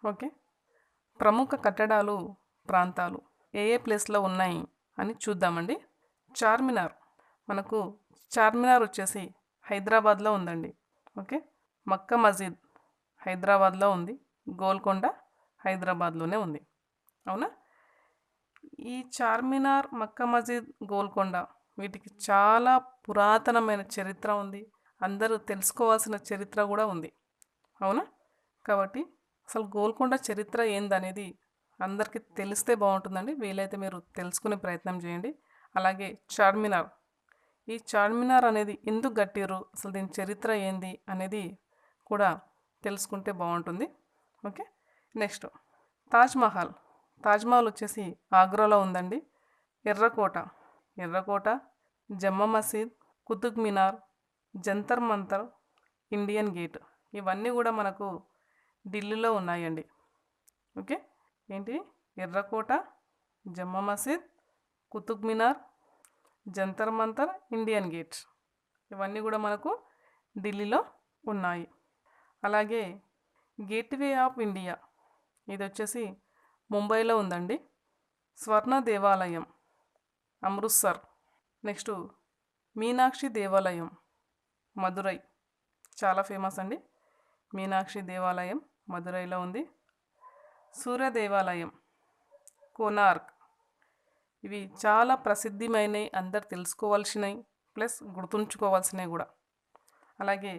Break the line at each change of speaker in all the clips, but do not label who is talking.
Okay. ప్రముఖ కట్టడాలు, ప్రాంతాలు ఏ ఏ ప్లేస్‌లో ఉన్నాయి అని చూద్దామండి. చార్మినార్. మనకు చార్మినార్ వచ్చేసి హైదరాబాద్‌లో ఉందండి. ఓకే. మక్కా మసీద్ హైదరాబాద్‌లో ఉంది. గోల్కొండ హైదరాబాద్‌లోనే ఉంది. అవునా? ఈ చార్మినార్, మక్కా మసీద్, గోల్కొండ వీటికి చాలా పురాతనమైన చరిత్ర ఉంది. అందరూ తెలుసుకోవాల్సిన చరిత్ర కూడా ఉంది. అవునా? కాబట్టి అసలు గోల్కొండ చరిత్ర ఏందనేది అందరికీ తెలిస్తే బాగుంటుందండి. వీలైతే మీరు తెలుసుకునే ప్రయత్నం చేయండి. అలాగే చార్మినార్. ఈ చార్మినార్ అనేది ఎందుకు కట్టిర్రు, అసలు దీని చరిత్ర ఏంది అనేది కూడా తెలుసుకుంటే బాగుంటుంది. ఓకే. నెక్స్ట్ తాజ్‌మహల్. తాజ్‌మహల్ వచ్చేసి ఆగ్రాలో ఉందండి. ఎర్రకోట. ఎర్రకోట, జమ్మా మసీద్, కుతుబ్ మినార్, జంతర్ మంతర్, ఇండియన్ గేట్ ఇవన్నీ కూడా మనకు ఢిల్లీలో ఉన్నాయండి. ఓకే. ఏంటి? ఎర్రకోట, జమ్మా మసీద్, కుతుబ్ మినార్, జంతర్ మంతర్, ఇండియన్ గేట్ ఇవన్నీ కూడా మనకు ఢిల్లీలో ఉన్నాయి. అలాగే గేట్వే ఆఫ్ ఇండియా ఇది వచ్చేసి ముంబైలో ఉందండి. స్వర్ణ దేవాలయం అమృత్సర్. నెక్స్ట్ మీనాక్షి దేవాలయం మదురై చాలా ఫేమస్ అండి. మీనాక్షి దేవాలయం మదురైలో ఉంది. సూర్య దేవాలయం కోనార్క్. ఇవి చాలా ప్రసిద్ధిమైనవి, అందరు తెలుసుకోవాల్సినవి ప్లస్ గుర్తుంచుకోవాల్సినవి కూడా. అలాగే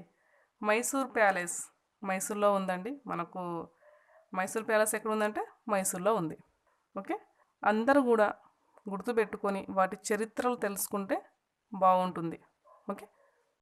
మైసూర్ ప్యాలెస్ మైసూర్లో ఉందండి. మనకు మైసూర్ ప్యాలెస్ ఎక్కడ ఉందంటే మైసూర్లో ఉంది. ఓకే. అందరూ కూడా గుర్తుపెట్టుకొని వాటి చరిత్రలు తెలుసుకుంటే బాగుంటుంది. ఓకే.